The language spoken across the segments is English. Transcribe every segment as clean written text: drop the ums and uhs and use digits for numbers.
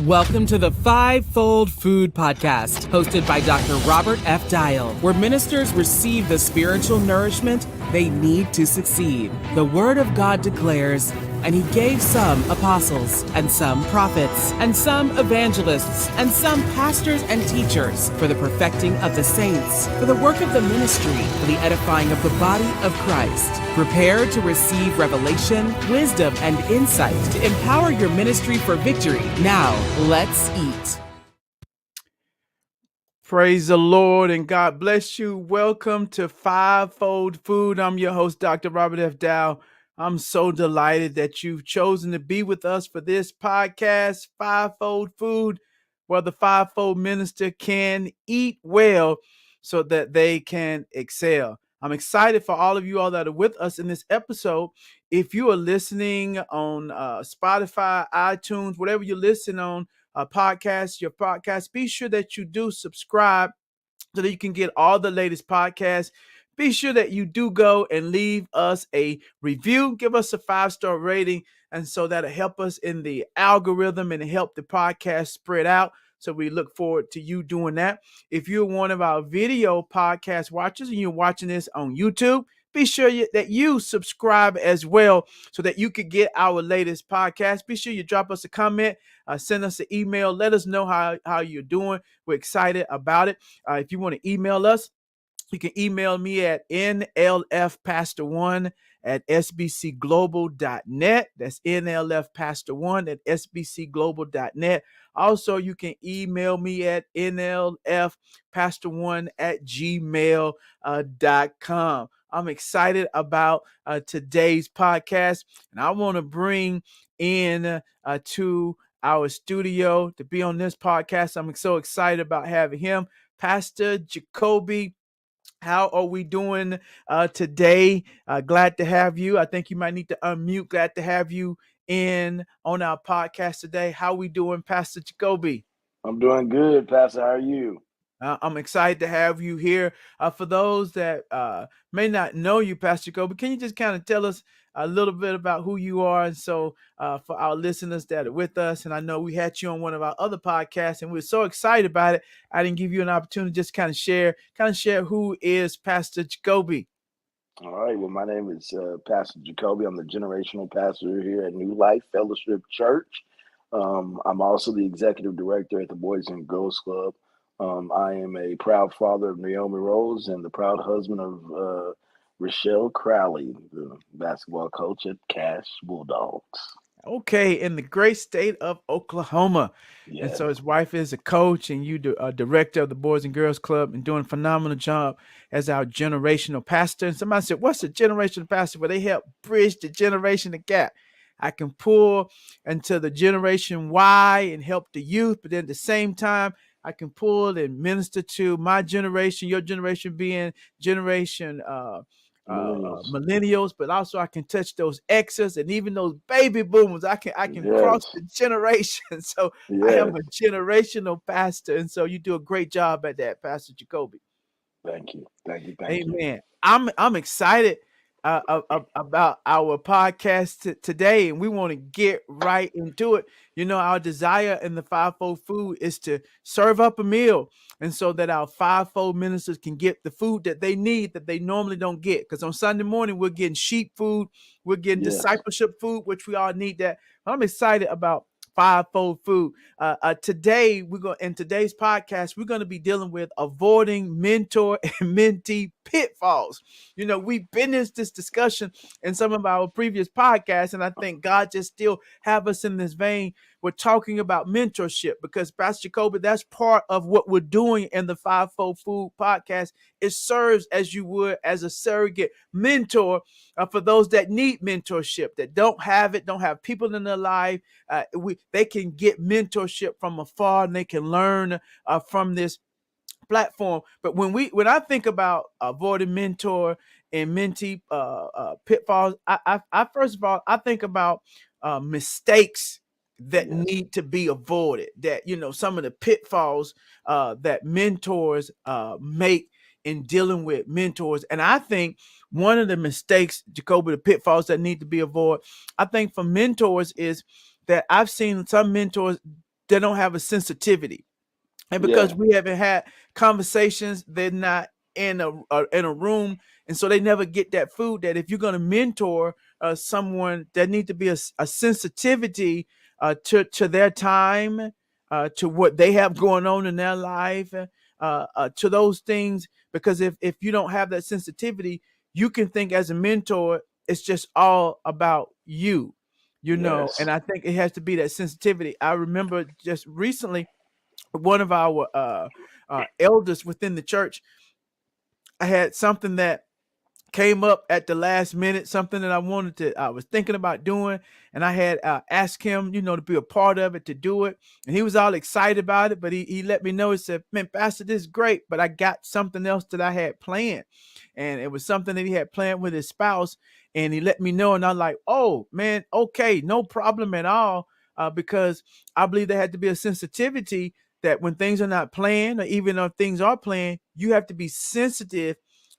Welcome to the Fivefold Food Podcast, hosted by Dr. Robert F. Dial, where ministers receive the spiritual nourishment they need to succeed. The Word of God declares, and he gave some apostles, and some prophets, and some evangelists, and some pastors and teachers for the perfecting of the saints, for the work of the ministry, for the edifying of the body of Christ. Prepare to receive revelation, wisdom, and insight to empower your ministry for victory. Now, let's eat. Praise the Lord and God bless you. Welcome to Fivefold Food. I'm your host, Dr. Robert F. Dow. I'm so delighted that you've chosen to be with us for this podcast, Fivefold Food, where the fivefold minister can eat well so that they can excel. I'm excited for all of you all that are with us in this episode. If you are listening on Spotify, iTunes, whatever you listen on, your podcast, be sure that you do subscribe so that you can get all the latest podcasts. Be sure that you do go and leave us a review, give us a 5-star rating, and so that'll help us in the algorithm and help the podcast spread out. So we look forward to you doing that. If you're one of our video podcast watchers and you're watching this on YouTube, be sure that you subscribe as well so that you can get our latest podcast. Be sure you drop us a comment, send us an email. Let us know how you're doing. We're excited about it. If you want to email us, you can email me at nlfpastor1@sbcglobal.net. That's nlfpastor1@sbcglobal.net. Also, you can email me at nlfpastor1@gmail.com. I'm excited about today's podcast, and I want to bring in to our studio to be on this podcast. I'm so excited about having him, Pastor Jacoby. How are we doing today? Glad to have you. I think you might need to unmute. Glad to have you in on our podcast today. How are we doing, Pastor Jacoby? I'm doing good, Pastor. How are you? I'm excited to have you here. For those that may not know you, Pastor Jacoby, can you just kind of tell us a little bit about who you are? And so for our listeners that are with us, and I know we had you on one of our other podcasts, and we're so excited about it. I didn't give you an opportunity to just kind of share who is Pastor Jacoby. All right. Well, my name is Pastor Jacoby. I'm the generational pastor here at New Life Fellowship Church. I'm also the executive director at the Boys and Girls Club. I am a proud father of Naomi Rose and the proud husband of Rochelle Crowley, the basketball coach at Cash Bulldogs. Okay, in the great state of Oklahoma. Yes. And so his wife is a coach, and you are director of the Boys and Girls Club, and doing a phenomenal job as our generational pastor. And somebody said, what's a generational pastor? Well, they help bridge the generational gap. I can pull into the generation Y and help the youth, but then at the same time, I can pull and minister to my generation, your generation being generation millennials, but also I can touch those X's and even those baby boomers. I can Yes. cross the generation. So Yes. I am a generational pastor, and so you do a great job at that, Pastor Jacoby. Thank you. Amen. I'm excited about our podcast today, and we want to get right into it. You know, our desire in the Fivefold Food is to serve up a meal, and so that our fivefold ministers can get the food that they need that they normally don't get. Because on Sunday morning, we're getting sheep food, we're getting discipleship food, which we all need that. But I'm excited about Fivefold Food. Today, in today's podcast, we're going to be dealing with avoiding mentor and mentee pitfalls. You know, we've been in this discussion in some of our previous podcasts, and I think God just still have us in this vein. We're talking about mentorship because, Pastor Jacoby, that's part of what we're doing in the Fivefold Food podcast. It serves as you would as a surrogate mentor for those that need mentorship, that don't have it, don't have people in their life. They can get mentorship from afar, and they can learn from this platform. But when I think about avoiding mentor and mentee pitfalls, I first of all, I think about mistakes that need to be avoided, that, you know, some of the pitfalls that mentors make in dealing with mentors. And I think one of the mistakes, Jacoby, the pitfalls that need to be avoided, I think for mentors is that I've seen some mentors they don't have a sensitivity. And Yeah. because we haven't had conversations, they're not in a room, and so they never get that food. That if you're going to mentor someone, there need to be a sensitivity to their time, to what they have going on in their life, to those things. Because if you don't have that sensitivity, you can think as a mentor it's just all about you, And Yes. I think it has to be that sensitivity. I remember just recently one of our elders within the church. I had something that came up at the last minute, something that I was thinking about doing, and I had asked him, to be a part of it, to do it, and he was all excited about it. But he let me know. He said, "Man, Pastor, this is great, but I got something else that I had planned," and it was something that he had planned with his spouse, and he let me know, and I'm like, "Oh man, okay, no problem at all," because I believe there had to be a sensitivity that when things are not planned, or even if things are planned, you have to be sensitive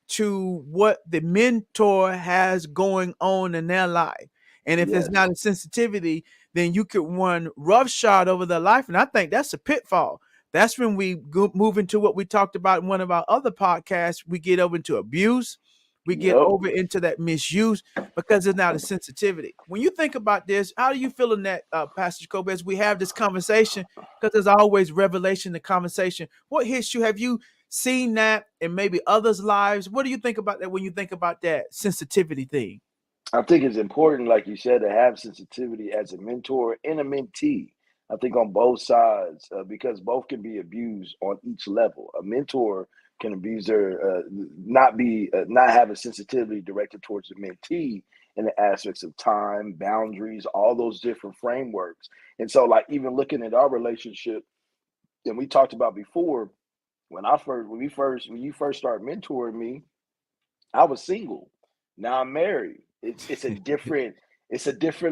to what the mentor has going on in their life. And if there's not Yes. a sensitivity, then you could run roughshod over their life. And I think that's a pitfall. That's when we move into what we talked about in one of our other podcasts. We get over into abuse. We get Yep. over into that misuse because there's not a sensitivity. When you think about this, how do you feel in that, Pastor Jacob, as we have this conversation? Because there's always revelation in the conversation. What hits you? Have you seen that in maybe others' lives? What do you think about that when you think about that sensitivity thing? I think it's important, like you said, to have sensitivity as a mentor and a mentee. I think on both sides, because both can be abused on each level. A mentor can abuse their, not have a sensitivity directed towards the mentee in the aspects of time, boundaries, all those different frameworks. And so, like even looking at our relationship, and we talked about before, when you first started mentoring me, I was single. Now I'm married. It's a different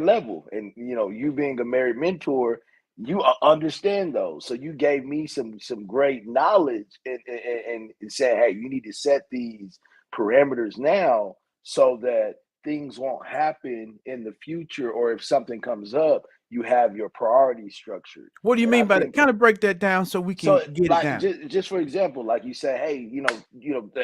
level. And you being a married mentor, you understand those. So you gave me some great knowledge and said, hey, you need to set these parameters now so that things won't happen in the future, or if something comes up, you have your priorities structured. What do you And I mean by that? think Kind of break that down so we so, can get it like, down. just for example, like you say, hey,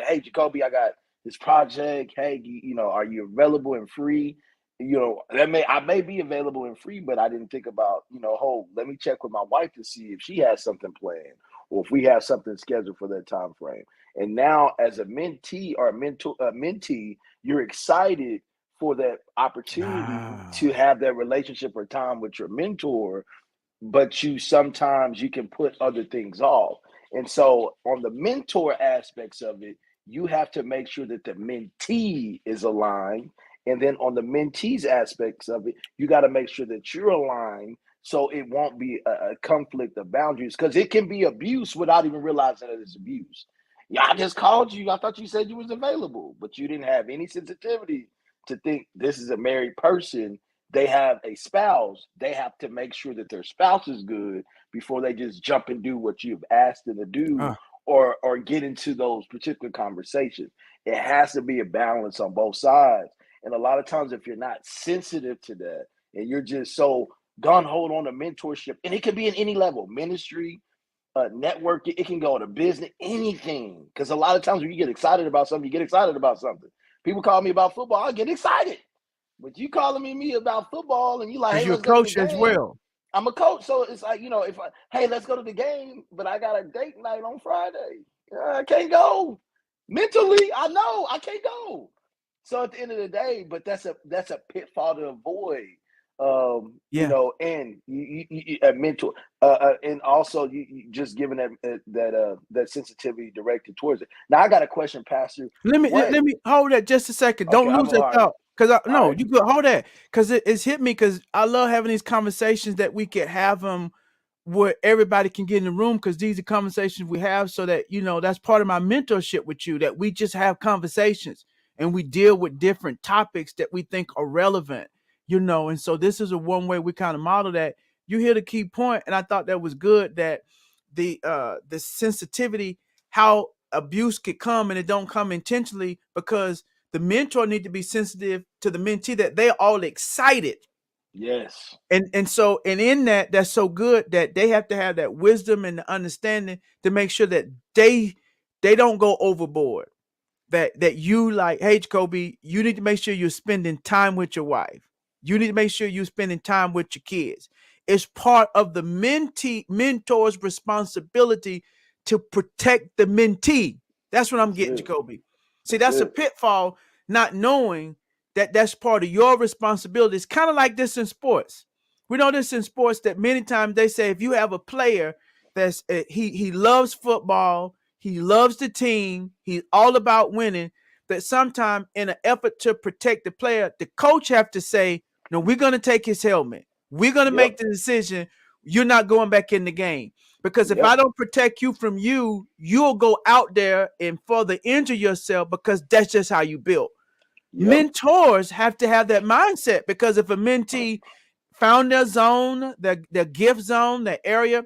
hey, Jacoby, I got this project. Hey, are you available and free? I may be available and free, but I didn't think about, oh, let me check with my wife to see if she has something planned or if we have something scheduled for that time frame. And now, as a mentee or mentee, you're excited for that opportunity to Ah, have that relationship or time with your mentor, but you can put other things off. And so on the mentor aspects of it, you have to make sure that the mentee is aligned. And then on the mentee's aspects of it, you got to make sure that you're aligned so it won't be a conflict of boundaries, because it can be abuse without even realizing that it's abuse. Yeah, I just called you. I thought you said you was available, but you didn't have any sensitivity to think this is a married person. They have a spouse. They have to make sure that their spouse is good before they just jump and do what you've asked them to do, uh, or get into those particular conversations. It has to be a balance on both sides. And a lot of times, if you're not sensitive to that and you're just so gun hold on to mentorship, and it can be in any level, ministry, networking, it can go to business, anything. Because a lot of times when you get excited about something, you get excited about something. People call me about football, I get excited. But you calling me about football and you like, because hey, you're a let's go to the coach as game. well. I'm a coach, so it's like, if hey, let's go to the game, but I got a date night on Friday. I can't go. Mentally, I know I can't go. So at the end of the day, but that's a pitfall to avoid. Yeah. And a mentor, and also you just giving that sensitivity directed towards it. Now I got a question, Pastor. Let me What? let me hold that just a second. Okay, Don't I'm lose all that right. thought. Cause All no, right. you could hold that. Cause it's hit me. Cause I love having these conversations that we could have them where everybody can get in the room. Cause these are conversations we have so that, that's part of my mentorship with you, that we just have conversations and we deal with different topics that we think are relevant, and so this is a one way we kind of model that. You hit a key point, and I thought that was good, that the sensitivity, how abuse could come, and it don't come intentionally, because the mentor need to be sensitive to the mentee, that they're all excited Yes. And so in that, that's so good that they have to have that wisdom and the understanding to make sure that they don't go overboard. That you like, hey Jacoby, you need to make sure you're spending time with your wife. You need to make sure you're spending time with your kids. It's part of the mentor's responsibility to protect the mentee. That's what I'm That's getting, it. Jacoby. See, That's that's a it. pitfall, not knowing that that's part of your responsibility. It's kind of like this in sports. We know this in sports that many times they say if you have a player that's he loves football, he loves the team, he's all about winning, that sometimes in an effort to protect the player, the coach have to say, no, we're going to take his helmet. We're going to Yep. make the decision. You're not going back in the game. Because if I Yep. don't protect you from you, you'll go out there and further injure yourself because that's just how you built. Yep. Mentors have to have that mindset because if a mentee found their zone, their gift zone, their area,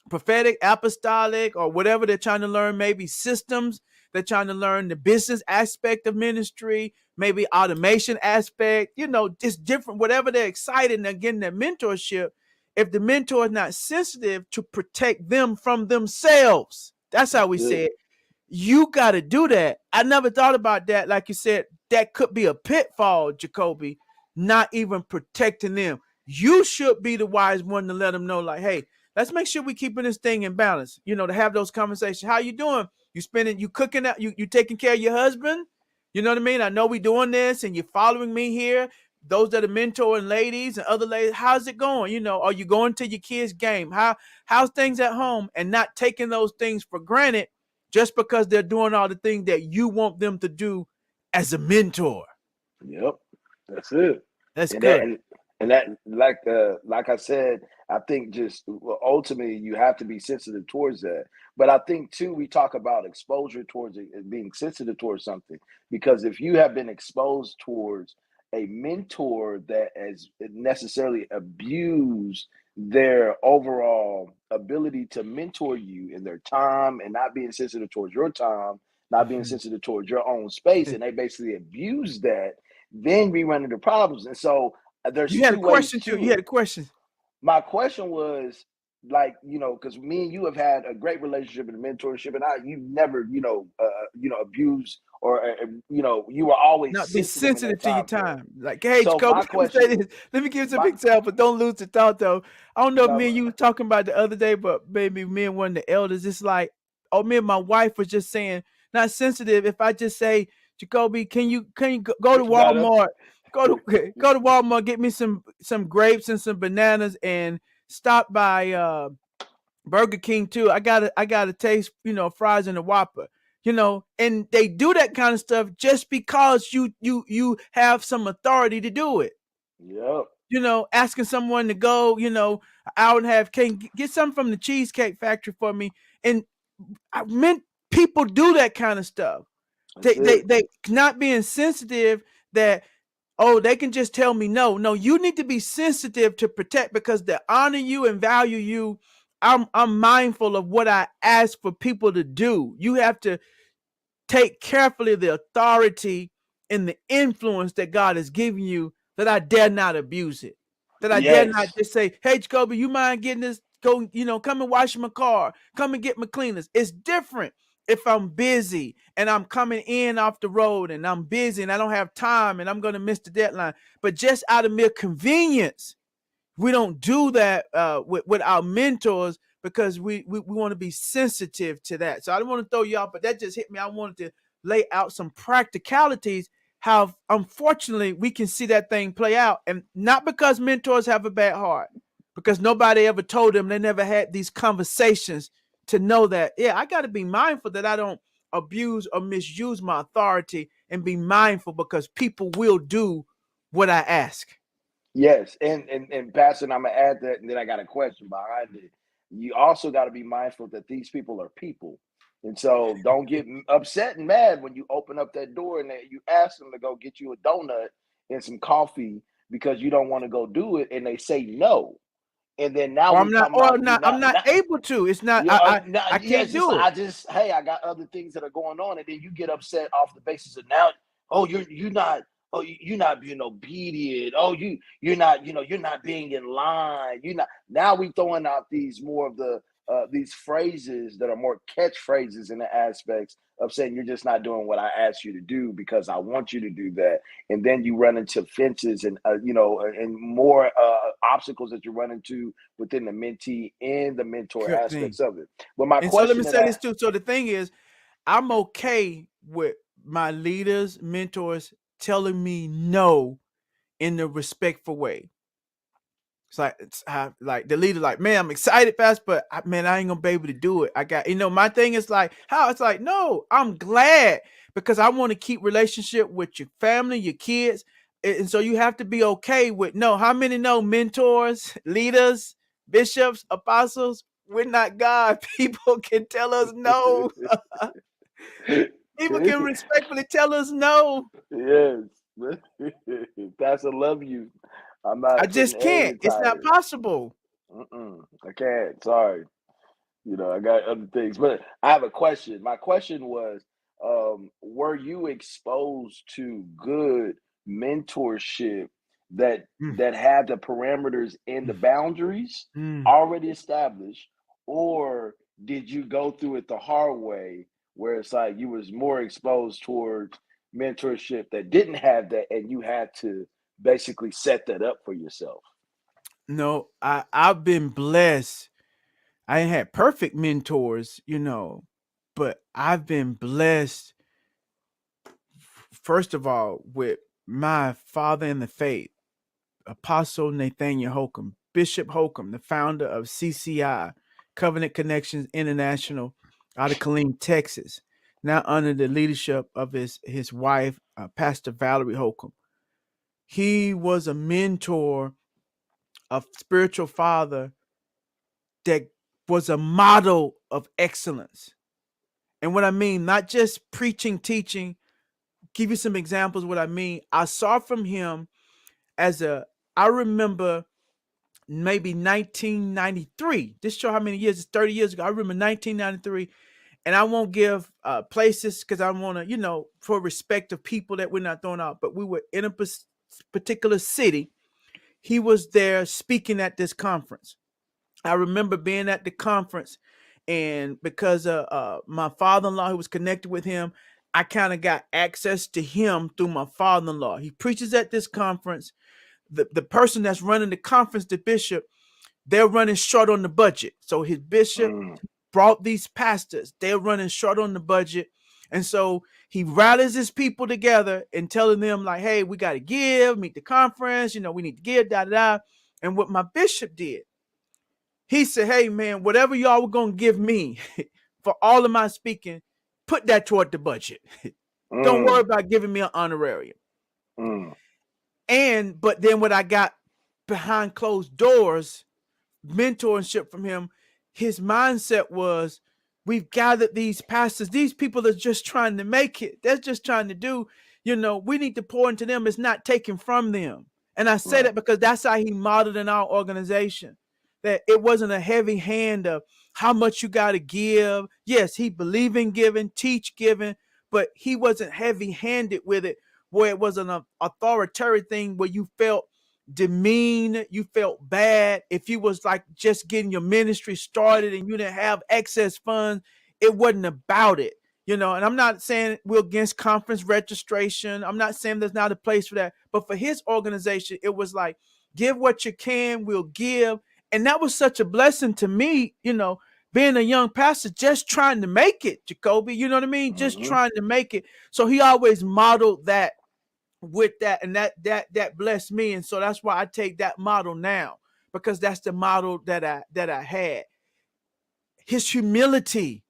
prophetic, apostolic, or whatever they're trying to learn, maybe systems, they're trying to learn the business aspect of ministry, maybe automation aspect, just different, whatever they're excited and they're getting that mentorship. If the mentor is not sensitive to protect them from themselves, that's how That's we say it. it. You got to do that. I never thought about that. Like you said, that could be a pitfall, Jacoby, not even protecting them. You should be the wise one to let them know, like, hey, let's make sure we keeping this thing in balance. To have those conversations. How you doing? You cooking out, you taking care of your husband? You know what I mean? I know we doing this and you're following me here. Those that are mentoring ladies and other ladies, how's it going? Are you going to your kids' game? How's things at home? And not taking those things for granted just because they're doing all the things that you want them to do as a mentor. Yep. That's it. That's And that good. and that like I said, I think just ultimately you have to be sensitive towards that. But I think too we talk about exposure towards it, being sensitive towards something, because if you have been exposed towards a mentor that has necessarily abused their overall ability to mentor you in their time and not being sensitive towards your time, not being Mhm. sensitive towards your own space, and they basically abuse that, then we run into problems. And so there's You had a two ways question too. to You had it. a question. My question was like, because me and you have had a great relationship and mentorship, and you never, abused or, you were always Not be sensitive in sensitive that to your time frame. time. Like, hey, So Jacoby, my let me say question, this. Let me give some my examples. Don't lose the thought though. I don't know if me no, and you was talking about the other day, but maybe me and one of the elders, it's like, oh, me and my wife was just saying, not sensitive. If I just say, Jacoby, can you go to not a, Walmart? Go to Walmart, get me some grapes and some bananas, and stop by Burger King too. I gotta taste, fries and a Whopper. And they do that kind of stuff just because you have some authority to do it. yep, Asking someone to go, an hour and a half, can get something from the Cheesecake Factory for me. And I meant people do that kind of stuff. that's it. They not being sensitive that, oh, they can just tell me no. No, you need to be sensitive to protect because they honor you and value you. I'm mindful of what I ask for people to do. You have to take carefully the authority and the influence that God has given you, that I dare not abuse it. That I dare not Yes, just say, hey, Jacoby, you mind getting this? Go, come and wash my car. Come and get my cleaners. It's different if I'm busy and I'm coming in off the road and I'm busy and I don't have time and I'm going to miss the deadline. But just out of mere convenience, we don't do that with our mentors because we want to be sensitive to that. So I don't want to throw you off, but that just hit me. I wanted to lay out some practicalities how unfortunately we can see that thing play out. And not because mentors have a bad heart, because nobody ever told them, they never had these conversations to know that, yeah, I got to be mindful that I don't abuse or misuse my authority, and be mindful because people will do what I ask. yes, and Pastor, and I'm gonna add that, and then I got a question behind it. You also got to be mindful that these people are people, and so don't get upset and mad when you open up that door and you ask them to go get you a donut and some coffee because you don't want to go do it, and they say no, and then now Or we I'm not, talking or about I'm you not, I'm not not not. able to. It's not. Yeah, I yeah, can't it's just do it. I just hey, I got other things that are going on, and then you get upset off the basis of now. Oh, you're not. oh, you're not being obedient. Oh, you're not, you're not being in line. You're not. Now we throwing out these more of the these phrases that are more catchphrases in the aspects of saying you're just not doing what I asked you to do because I want you to do that, and then you run into fences and and more obstacles that you run into within the mentee and the mentor Good thing. aspects of it. But my And so let me question that say this too. So the thing is, I'm okay with my leaders, mentors telling me no in a respectful way. It's like the leader, like, man, I'm excited fast, but man, I ain't gonna be able to do it. I got, my thing is like, how it's like, no, I'm glad because I want to keep relationship with your family, your kids. And so you have to be okay with no. How many know mentors, leaders, bishops, apostles? We're not God. People can tell us no. People can respectfully tell us no. yes, Pastor, love you. I'm I not putting just any can't. It's not tires. possible. I can't. Sorry. I got other things. But I have a question. My question was, were you exposed to good mentorship Mm, that had the parameters and the mm, boundaries mm. already established, or did you go through it the hard way, where it's like you was more exposed towards mentorship that didn't have that, and you had to basically set that up for yourself? No, I've been blessed. I ain't had perfect mentors, but I've been blessed, first of all, with my father in the faith, Apostle Nathaniel Holcomb, Bishop Holcomb, the founder of CCI, Covenant Connections International, out of Killeen, Texas, now under the leadership of his wife, Pastor Valerie Holcomb. He was a mentor, a spiritual father that was a model of excellence. And what I mean, not just preaching, teaching, give you some examples of what I mean. I saw from him I remember maybe 1993. This show how many years, it's 30 years ago. I remember 1993, and I won't give places because I want to, for respect of people that we're not throwing out, but we were in a particular city. He was there speaking at this conference. I remember being at the conference, and because my father-in-law who was connected with him, I kind of got access to him through my father-in-law. He preaches at this conference. The person that's running the conference, the bishop, they're running short on the budget. So his bishop Mm, brought these pastors. They're running short on the budget. And so he rallies his people together and telling them, like, hey, we got to give, meet the conference, we need to give, da da da. And what my bishop did, he said, hey, man, whatever y'all were going to give me for all of my speaking, put that toward the budget. Don't worry mm, about giving me an honorarium. mm, But then what I got behind closed doors, mentorship from him, his mindset was, we've gathered these pastors. These people are just trying to make it. They're just trying to do, we need to pour into them. It's not taken from them. And I say right. that because that's how he modeled in our organization, that it wasn't a heavy hand of how much you got to give. Yes, he believed in giving, teach giving, but he wasn't heavy handed with it, where it was an authoritarian thing where you felt demeaned, you felt bad. If you was like just getting your ministry started and you didn't have excess funds, it wasn't about it. And I'm not saying we're against conference registration. I'm not saying there's not a place for that. But for his organization, it was like, give what you can, we'll give. And that was such a blessing to me, being a young pastor, just trying to make it, Jacoby. You know what I mean? Just Mm-hmm. trying to make it. So he always modeled that with that, and that blessed me. And so that's why I take that model now, because that's the model that I had. His humility.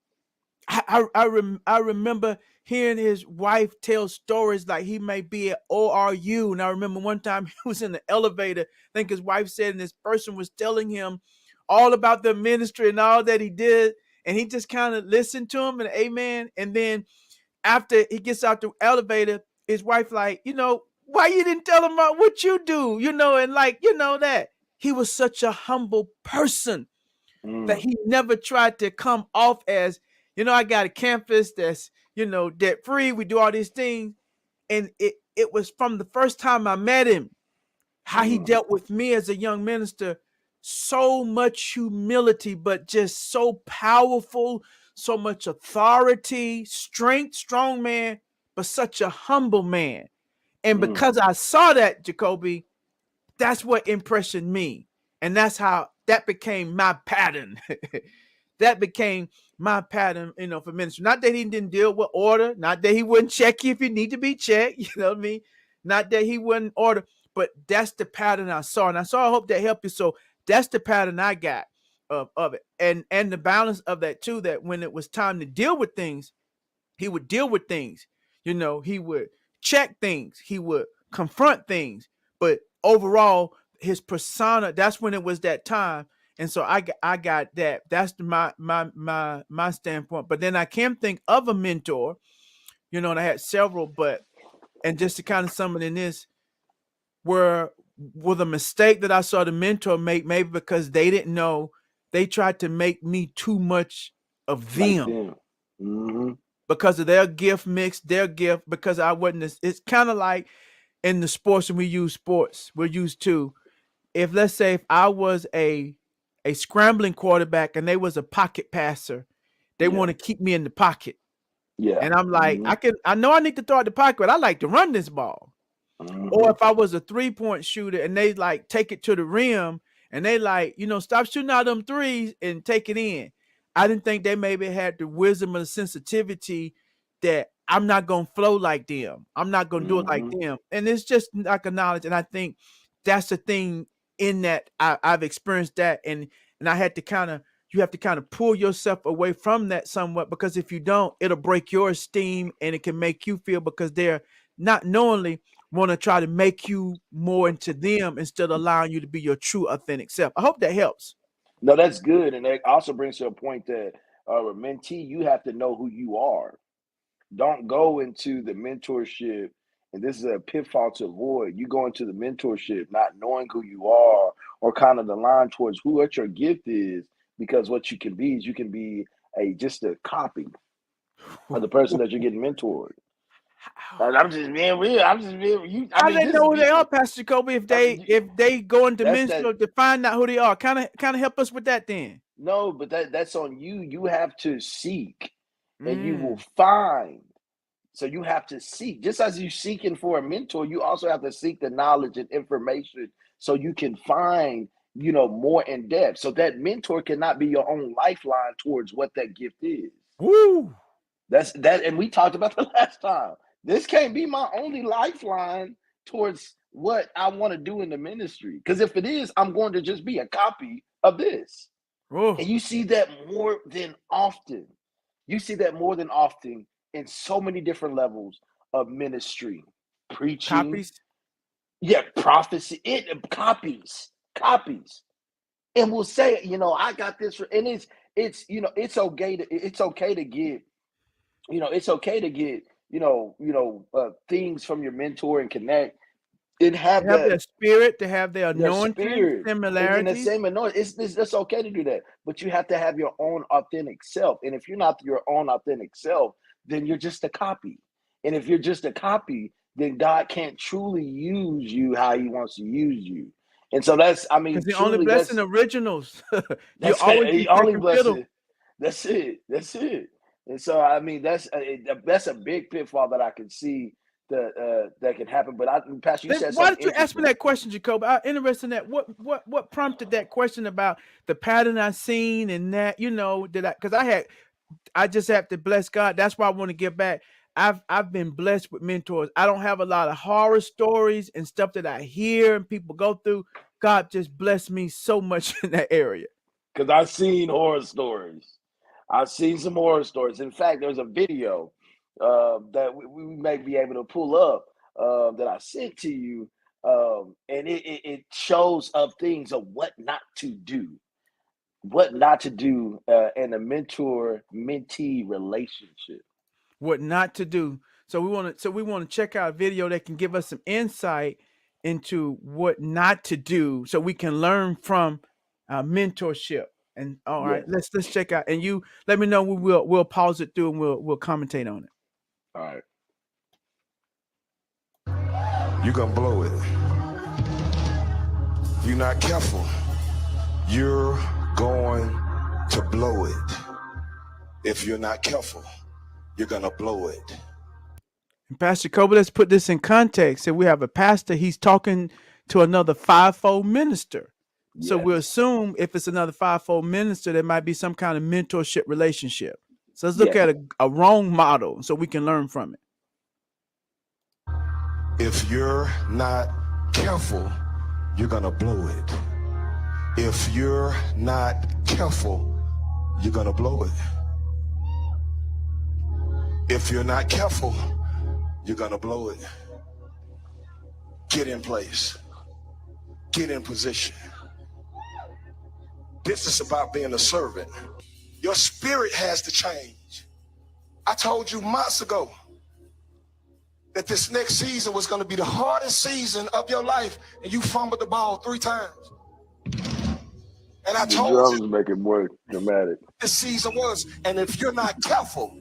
I remember hearing his wife tell stories like he may be at ORU. And I remember one time he was in the elevator. I think his wife said, and this person was telling him all about the ministry and all that he did. And he just kind of listened to him and amen. And then after he gets out the elevator, his wife like, why you didn't tell him about what you do, and like, that he was such a humble person that Mm, he never tried to come off as, I got a campus that's, debt free. We do all these things. And it was from the first time I met him, how he Mm, dealt with me as a young minister. So much humility, but just so powerful, so much authority, strength, strong man, but such a humble man. And mm, because I saw that, Jacoby, that's what impressioned me. And that's how that became my pattern. That became my pattern, for ministry. Not that he didn't deal with order, not that he wouldn't check you if you need to be checked, you know what I mean? Not that he wouldn't order, but that's the pattern I saw. And I hope that helped you. So that's the pattern I got of it. And the balance of that too, that when it was time to deal with things, he would deal with things. He would check things. He would confront things. But overall, his persona, that's when it was that time. And so I got that. That's my standpoint. But then I can think of a mentor, and I had several, and just to kind of sum it in this, where with a mistake that I saw the mentor make, maybe because they didn't know, they tried to make me too much of like them them. Hmm. because of their gift mix, their gift, because I wasn't. It's kind of like in the sports, and we use sports, we're used to. If let's say if I was a scrambling quarterback and they was a pocket passer, they Yeah. want to keep me in the pocket. Yeah. And I'm like, Hmm. I know I need to throw at the pocket, but I like to run this ball. Or Hmm. if I was a 3-point shooter and they like take it to the rim and they like, stop shooting out them threes and take it in. I didn't think they maybe had the wisdom or the sensitivity that I'm not going to flow like them. I'm not going to do it like Hmm. them. And it's just like a knowledge. And I think that's the thing in that I've experienced that. And I had to you have to kind of pull yourself away from that somewhat, because if you don't, it'll break your esteem and it can make you feel, because they're not knowingly want to try to make you more into them instead of allowing you to be your true authentic self. I hope that helps. No, that's good, and that also brings to a point that a mentee, you have to know who you are. Don't go into the mentorship, and this is a pitfall to avoid. You go into the mentorship not knowing who you are, or kind of the line towards what your gift is, because what you can be is you can be just a copy of the person that you're getting mentored. And I'm just being real. I'm just being you. I How mean, they this is know who they be. are, Pastor Jacoby, if I they mean, if they go into that's that. menstrual to find out who they are? Kind of help us with that then. No, but that's on you. You have to seek, and you will Mm. find. So you have to seek, just as you seeking for a mentor, you also have to seek the knowledge and information so you can find, more in depth. So that mentor cannot be your own lifeline towards what that gift is. Woo! That's that, and we talked about the last time. This can't be my only lifeline towards what I want to do in the ministry. Because if it is, I'm going to just be a copy of this. And Oh, you see that more than often. You see that more than often in so many different levels of ministry, preaching, copies. yeah, prophecy. It copies, and will say, I got this, and it's okay to get, it's okay to get, things from your mentor and connect and They have have that their spirit. They have their their anointing spirit and the similarities. same anointing. It's okay to do that, but you have to have your own authentic self. And if you're not your own authentic self, then you're just a copy. And if you're just a copy, then God can't truly use you how He wants to use you. And so I Because mean, the only truly, blessing originals. You that's always be the only second fiddle. blessing. That's it. That's it. And so, I mean, that's a big pitfall that I can see that can happen. But Pastor, you said Why something did you ask me interesting. that question, Jacob? I'm interested in that. What prompted that question about the pattern I seen and that, did because I just have to bless God. That's why I want to give back. I've been blessed with mentors. I don't have a lot of horror stories and stuff that I hear and people go through. God just blessed me so much in that area. Because I've seen horror stories. I've seen some horror stories. In fact, there's a video that we may be able to pull up that I sent to you, and it shows of things of what not to do in a mentor-mentee relationship. What not to do. So we want to check out a video that can give us some insight into what not to do so we can learn from mentorship. And all right, Yes. let's check out, and you let me know. We'll pause it through and we'll commentate on it. All right. you're gonna blow it. If you're not careful, you're going to blow it. If you're not careful, you're gonna blow it. And Pastor Kobe, let's put this in context. So we have a pastor, he's talking to another fivefold minister. So Yes. we'll assume if it's another fivefold minister, there might be some kind of mentorship relationship. So let's look Yes. at a wrong model so we can learn from it. If you're not careful, you're gonna blow it. If you're not careful, you're gonna blow it. If you're not careful, you're gonna blow it. Get in place. Get in position. This is about being a servant. Your spirit has to change. I told you months ago that this next season was going to be the hardest season of your life, and you fumbled the ball 3 times. And I The told drums you make it more dramatic. this season was, and if you're not careful,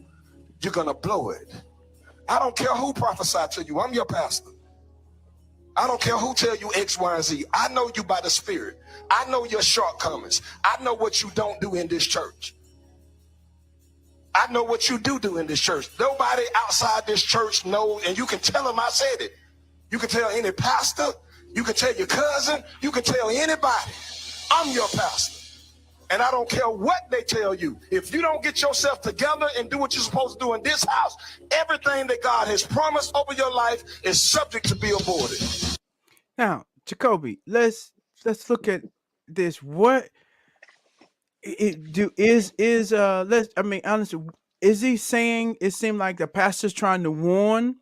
you're going to blow it. I don't care who prophesied to you. I'm your pastor. I don't care who tell you X, Y, and Z. I know you by the Spirit. I know your shortcomings. I know what you don't do in this church. I know what you do in this church. Nobody outside this church knows, and you can tell them I said it. You can tell any pastor. You can tell your cousin. You can tell anybody. I'm your pastor. And I don't care what they tell you. If you don't get yourself together and do what you're supposed to do in this house, everything that God has promised over your life is subject to be aborted. Now, Jacoby, let's look at this. What honestly, is he saying it seemed like the pastor's trying to warn,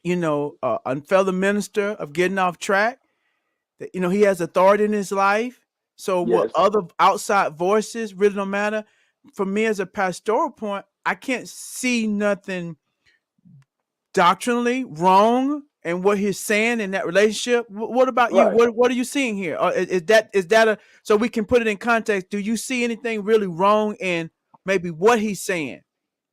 a fellow minister of getting off track? That he has authority in his life. So what Yes. other outside voices really don't matter. For me as a pastoral point, I can't see nothing doctrinally wrong in what he's saying in that relationship. What about you? Right. What are you seeing here? Is that so we can put it in context? Do you see anything really wrong in maybe what he's saying?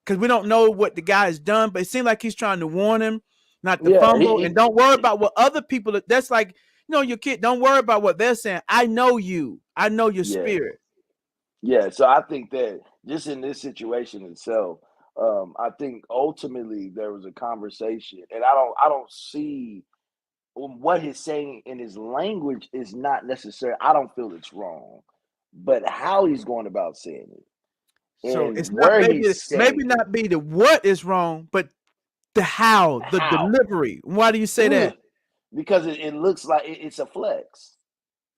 Because we don't know what the guy has done, but it seems like he's trying to warn him not to Yeah, fumble and don't worry about what other people. That's like, your kid. Don't worry about what they're saying. I know you. I know your Yeah. spirit. Yeah, so I think that just in this situation itself, I think ultimately there was a conversation, and I don't see what he's saying in his language is not necessary. I don't feel it's wrong, but how he's going about saying it So and it's not where maybe he's saying it, not be the what is wrong, but the how, the how. delivery. Why do you say that? Ugh, because it looks like it's a flex.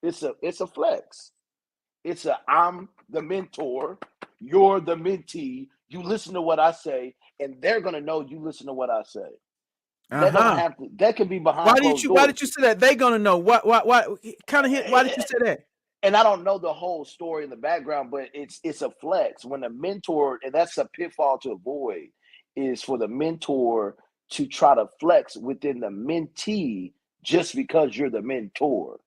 It's a flex. It's a I'm the mentor, you're the mentee. You listen to what I say, and they're gonna know you listen to what I say. That don't have to. That can be behind closed Why doors. did you say that? They gonna know what kind of hit? Why did you say that? And I don't know the whole story in the background, but it's a flex when the mentor, and that's a pitfall to avoid, is for the mentor to try to flex within the mentee just because you're the mentor.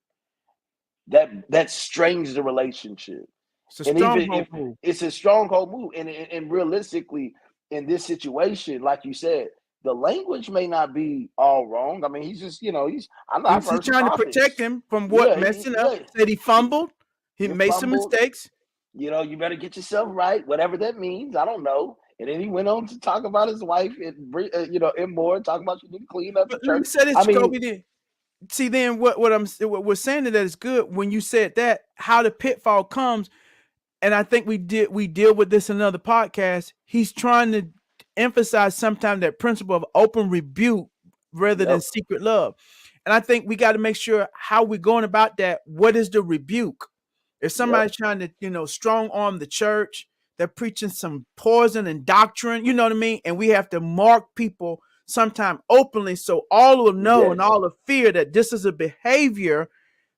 That strains the relationship. It's a And even stronghold if move. it's a stronghold move, and realistically, in this situation, like you said, the language may not be all wrong. I mean, he's just, I've He's heard some trying to prophets. protect him from what Yeah, messing up. yeah. Said he fumbled. He You made some fumbled. mistakes. You better get yourself right, whatever that means. I don't know. And then he went on to talk about his wife and more, talk about you need to clean up the But let me church. say this, I mean, Jacoby. Then see, then what we're saying that is good when you said that how the pitfall comes, and I think we deal with this in another podcast. He's trying to emphasize sometimes that principle of open rebuke rather than yep, secret love, and I think we got to make sure how we're going about that. What is the rebuke? If somebody's yep, trying to strong arm the church, they're preaching some poison and doctrine, you know what I mean? And we have to mark people sometime openly so all will know and yes, all will fear that this is a behavior.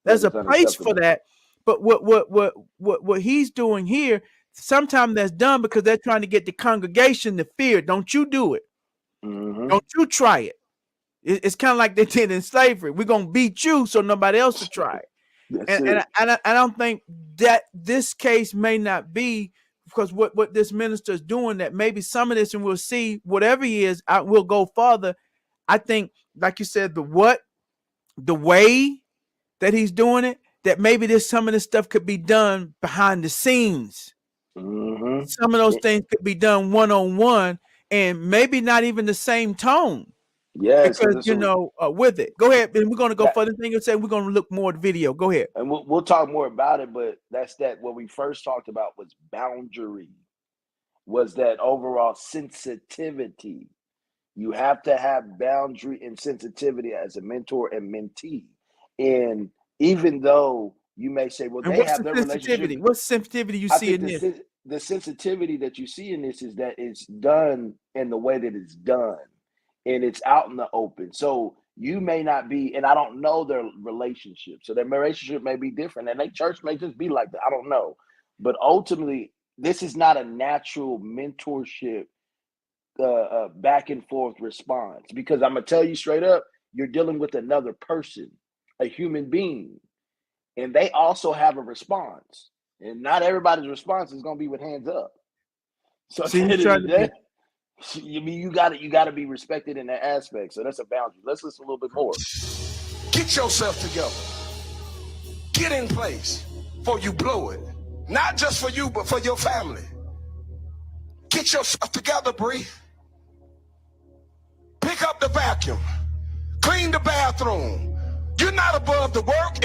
that There's a is place for unacceptable. that. But what he's doing here, sometimes that's done because they're trying to get the congregation to fear. Don't you do it. Hmm. Don't you try it. It's kind of like they did in slavery. We're going to beat you so nobody else will try it. That's And it. I don't think that this case may not be because what this minister is doing, that maybe some of this, and we'll see whatever he is, we'll go farther. I think, like you said, the what the way that he's doing it, that maybe some of this stuff could be done behind the scenes. Mm-hmm. Some of those things could be done one-on-one, and maybe not even the same tone. Yes, Because with it. Go ahead, and we're going to go further. Thing you say, we're going to look more at the video. Go ahead, and we'll talk more about it. But that's that. What we first talked about was boundary, was that overall sensitivity. You have to have boundary and sensitivity as a mentor and mentee. And even though you may say, well, and they have their relationship. What's sensitivity you see in this? The sensitivity that you see in this is that it's done in the way that it's done, and it's out in the open. So you may not be, and I don't know their relationship. So their relationship may be different, and their church may just be like that. I don't know. But ultimately, this is not a natural mentorship back and forth response, because I'm gonna tell you straight up, you're dealing with another person, a human being, and they also have a response, and not everybody's response is gonna be with hands up. So you got to be respected in that aspect. So that's a boundary. Let's listen a little bit more. Get yourself together. Get in place before you blow it. Not just for you, but for your family. Get yourself together, Bree. Pick up the vacuum. Clean the bathroom. You're not above the work.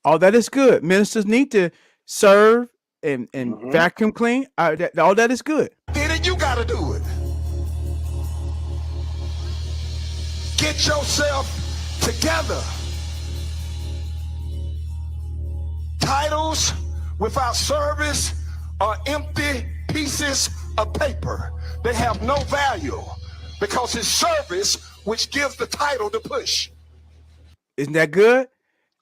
All that is good. Ministers need to serve and vacuum clean. All that is good. Did it? You got to do it. Get yourself together. Titles without service are empty pieces of paper. They have no value because it's service which gives the title to push. Isn't that good?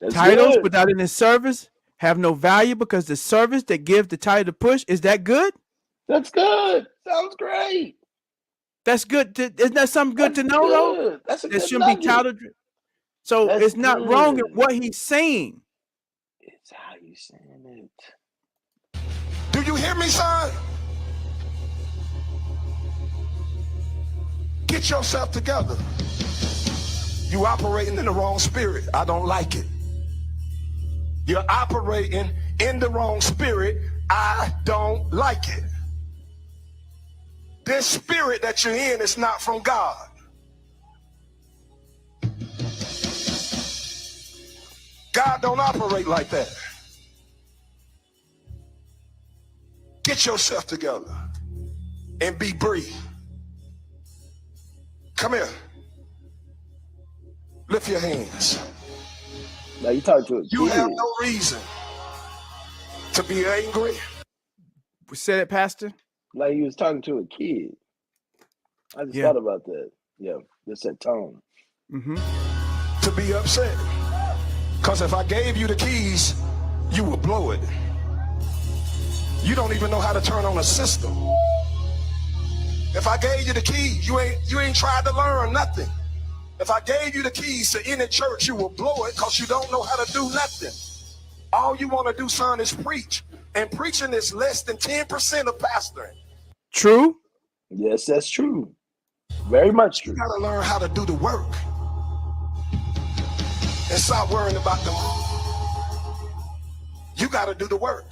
That's Titles good. without any service have no value because the service that gives the title to push. Is that good? That's good. Sounds great. That's good. Isn't that something good to know, though? That's a It good shouldn't be titled. So it's not wrong in what he's saying. It's how you saying it. Do you hear me, son? Get yourself together. You operating in the wrong spirit. I don't like it. You're operating in the wrong spirit. I don't like it. This spirit that you're in is not from God. God don't operate like that. Get yourself together and be Bree. Come here. Lift your hands. Now you talk to a kid. You have no reason to be angry. Said it, Pastor. Like he was talking to a kid. I just thought about that. Yeah, that's that tone. To be upset. Because if I gave you the keys, you would blow it. You don't even know how to turn on a system. If I gave you the keys, you ain't tried to learn nothing. If I gave you the keys to any church, you will blow it because you don't know how to do nothing. All you want to do, son, is preach. And preaching is less than 10% of pastoring. True. Yes, that's true. Very much true. You got to learn how to do the work. And stop worrying about the money. You got to do the work.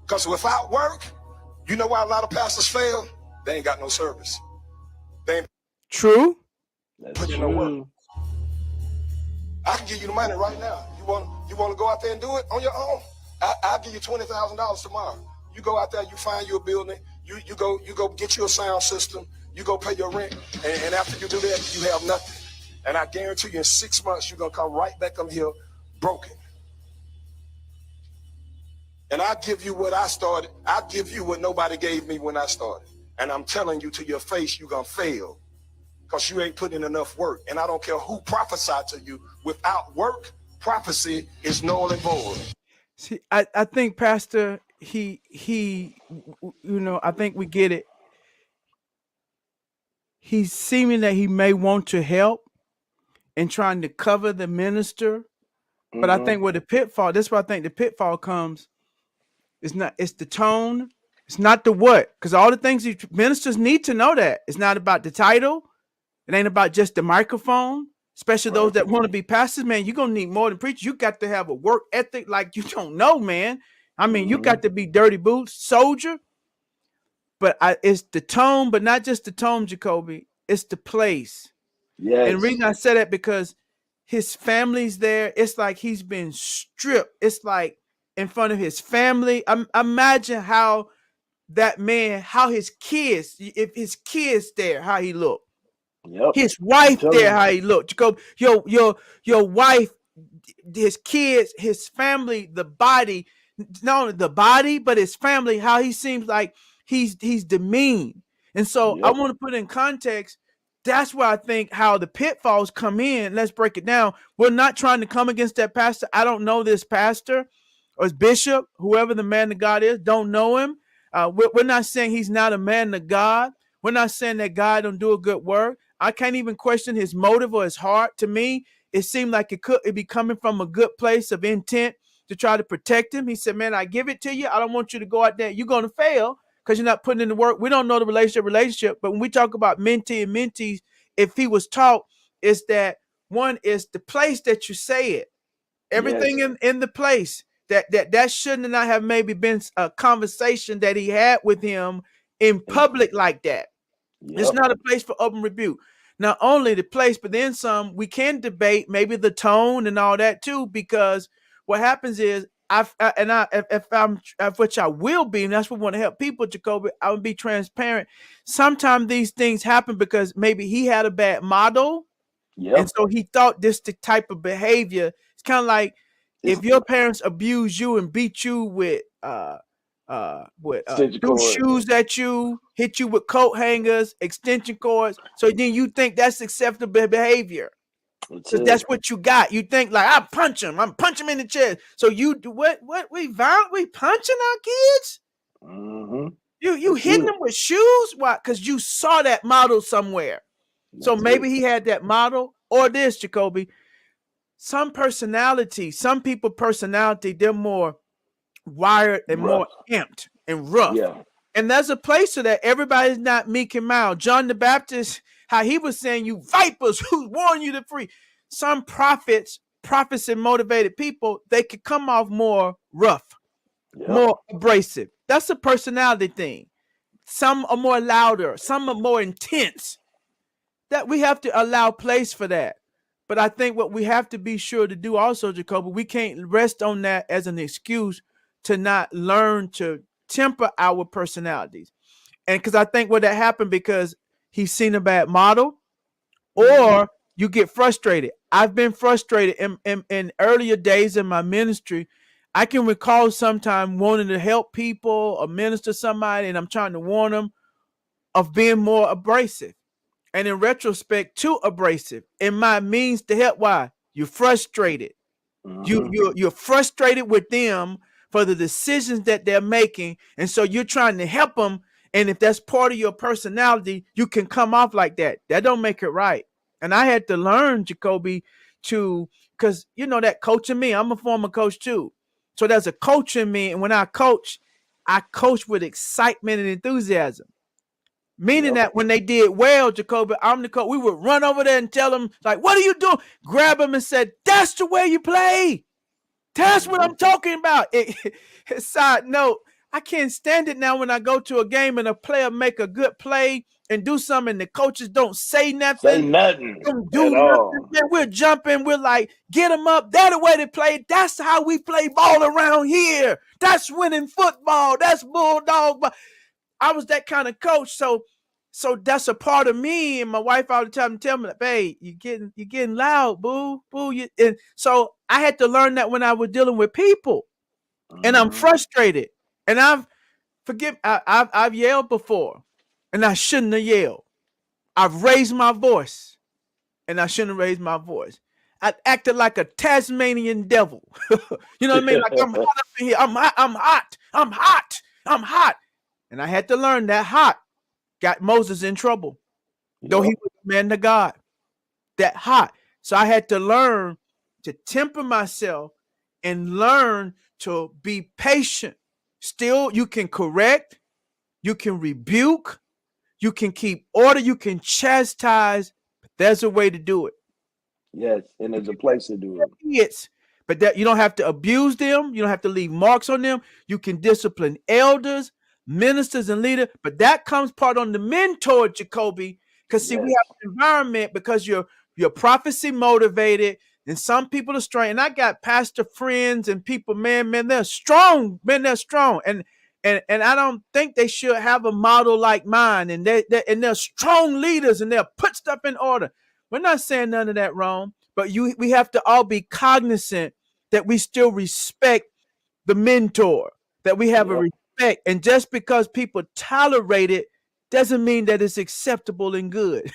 Because without work, you know why a lot of pastors fail? They ain't got no service. They ain't true. Put in no work. I can give you the money right now. You want to go out there and do it on your own? I'll give you $20,000 tomorrow. You go out there, you find you a building, you go get you a sound system, you go pay your rent, and after you do that, you have nothing. And I guarantee you in 6 months, you're gonna come right back up here broken. And I'll give you what I started. I'll give you what nobody gave me when I started. And I'm telling you to your face, you're gonna fail because you ain't putting in enough work. And I don't care who prophesied to you. Without work, prophecy is null and void. See, I think Pastor, he, I think we get it. He's seeming that he may want to help and trying to cover the minister. But I think where the pitfall, that's where I think the pitfall comes. It's the tone. It's not the what. Because all the things ministers need to know that. It's not about the title. It ain't about just the microphone. especially those that want to be pastors, man, you're going to need more than preachers. You got to have a work ethic like you don't know, man. I mean, you got to be dirty boots, soldier. But it's the tone, but not just the tone, Jacoby. It's the place. Yes. And the reason I said that because his family's there. It's like he's been stripped. It's like in front of his family. Imagine how that man, how his kids, if his kids there, how he looked. Yep. His wife there, how he looked. Jacob, your wife, his kids, his family, the body, not only the body, but his family, how he seems like he's demeaned. And so I want to put in context. That's where I think how the pitfalls come in. Let's break it down. We're not trying to come against that pastor. I don't know this pastor or his bishop, whoever the man of God is, don't know him. We're not saying he's not a man of God. We're not saying that God don't do a good work. I can't even question his motive or his heart. To me, it seemed like it be coming from a good place of intent to try to protect him. He said, man, I give it to you. I don't want you to go out there. You're going to fail because you're not putting in the work. We don't know the relationship. But when we talk about mentee and mentees, if he was taught, is that one is the place that you say it. Everything in the place. That shouldn't not have maybe been a conversation that he had with him in public like that. It's not a place for open rebuke. Not only the place, but then some. We can debate maybe the tone and all that too, because what happens is which I will be, and that's what we want to help people, Jacoby. I will be transparent. Sometimes these things happen because maybe he had a bad model, and so he thought this the type of behavior. It's kind of like if your parents abuse you and beat you with do shoes at you, hit you with coat hangers, extension cords. So then you think that's acceptable behavior. Because that's what you got. You think like I'm punch him in the chest. So you do what we punching our kids? You hitting them with shoes? Why? Because you saw that model somewhere. So maybe he had that model or this, Jacoby. Some people personality, they're more wired and more amped and rough. And there's a place to that. Everybody's not meek and mild. John the Baptist, how he was saying, you vipers, who warned you to free. Some prophets and motivated people, they could come off more rough, more abrasive. That's a personality thing. Some are more louder. Some are more intense. That we have to allow place for that. But I think what we have to be sure to do also, Jacoby, we can't rest on that as an excuse to not learn to temper our personalities. And because I think what that happened because he's seen a bad model or you get frustrated. I've been frustrated in earlier days in my ministry. I can recall sometime wanting to help people or minister somebody, and I'm trying to warn them of being more abrasive. And in retrospect, too abrasive. In my means to help. Why? You're frustrated. You're frustrated with them for the decisions that they're making. And so you're trying to help them. And if that's part of your personality, you can come off like that. That don't make it right. And I had to learn, Jacoby, because you know that coaching me. I'm a former coach too. So there's a coach in me. And when I coach with excitement and enthusiasm. Meaning that when they did well, Jacoby, I'm the coach. We would run over there and tell them, like, what are you doing? Grab them and said, that's the way you play. That's what I'm talking about. Side note, I can't stand it now when I go to a game and a player make a good play and do something and the coaches don't say nothing. Don't do nothing. Man, we're jumping. We're like, get them up. That's the way they play. That's how we play ball around here. That's winning football. That's bulldog. I was that kind of coach. So that's a part of me. And my wife all the time tell me, like, babe, you're getting loud, boo. And so I had to learn that when I was dealing with people. And I'm frustrated. And I've yelled before. And I shouldn't have yelled. I've raised my voice. And I shouldn't have raised my voice. I acted like a Tasmanian devil. You know what I mean? Like I'm hot up in here. I'm hot. And I had to learn that hot got Moses in trouble, though he was a man of God. That hot. So I had to learn to temper myself and learn to be patient. Still, you can correct, you can rebuke, you can keep order, you can chastise, but there's a way to do it. Yes, and there's a place to do it. Kids, but that you don't have to abuse them. You don't have to leave marks on them. You can discipline elders, ministers, and leaders. But that comes part on the mentor, Jacoby. Because see, we Yes. have an environment because you're prophecy motivated, and some people are strong. And I got pastor friends and people, man, they're strong, man, they're strong. And I don't think they should have a model like mine. And they're strong leaders and they'll put stuff in order. We're not saying none of that wrong, but we have to all be cognizant that we still respect the mentor, that we have a Yep. respect. And just because people tolerate it doesn't mean that it's acceptable and good.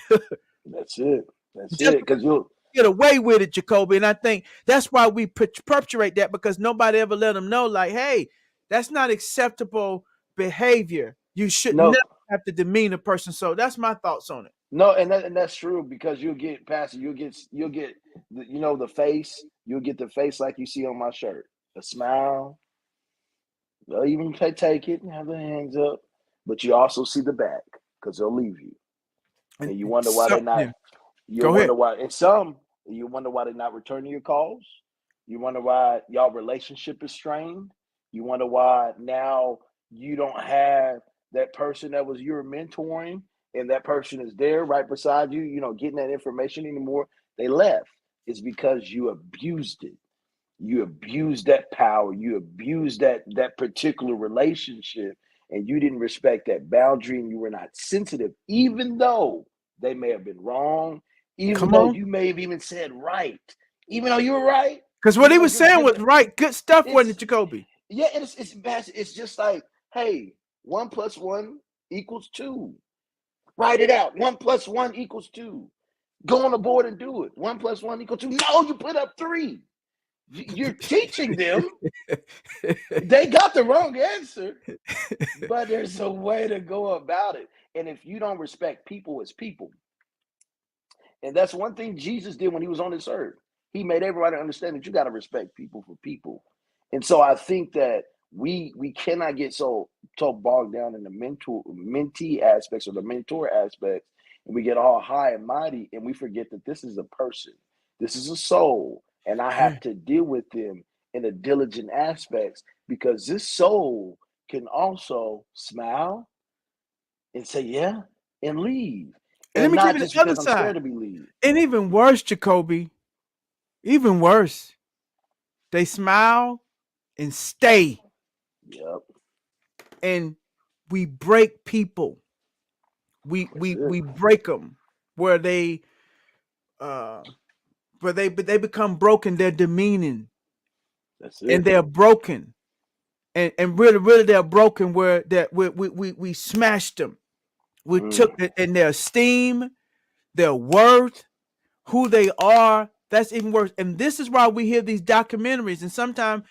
That's it. That's Just it. Because you'll get away with it, Jacoby. And I think that's why we perpetuate that, because nobody ever let them know, like, hey, that's not acceptable behavior. You should no, never have to demean a person. So that's my thoughts on it. no, and that's true because you'll get Pastor, you'll get the face, you'll get the face like you see on my shirt, a smile. They'll even take it and have their hands up, but you also see the back because they'll leave you, and you wonder why they're not. Yeah. You Go wonder ahead. why, and some you wonder why they're not returning your calls. You wonder why y'all relationship is strained. You wonder why now you don't have that person that was you're mentoring, and that person is there right beside you. Getting that information anymore. They left. It's because you abused it. You abused that power. You abused that particular relationship, and you didn't respect that boundary, and you were not sensitive, even though they may have been wrong, even Come though on. you may have even said right, even though you were right, Because what he even though was you're saying was giving right. Good stuff, wasn't it's it, Jacoby? yeah, it's just like, hey, 1 + 1 = 2. Write it out. 1 + 1 = 2. Go on the board and do it. 1 + 1 = 2. No, you put up 3. You're teaching them. They got the wrong answer, but there's a way to go about it. And if you don't respect people as people, and that's one thing Jesus did when he was on this earth, he made everybody understand that you got to respect people for people. And so I think that we cannot get so bogged down in the mentee aspects or the mentor aspects, and we get all high and mighty, and we forget that this is a person, this is a soul, and I Yeah. have to deal with them in a diligent aspects, because this soul can also smile and say yeah and leave, And let and me give not you just the other because I'm side. scared to be leave. And even worse, Jacoby, even worse, they smile and stay, Yep, and we break people. We that's we it. we break them where they uh where they become broken. They're demeaning That's and it. they're broken, and really they're broken where that we smashed them. We took Mm, it in their esteem, their worth, who they are. That's even worse. And this is why we hear these documentaries. And sometimes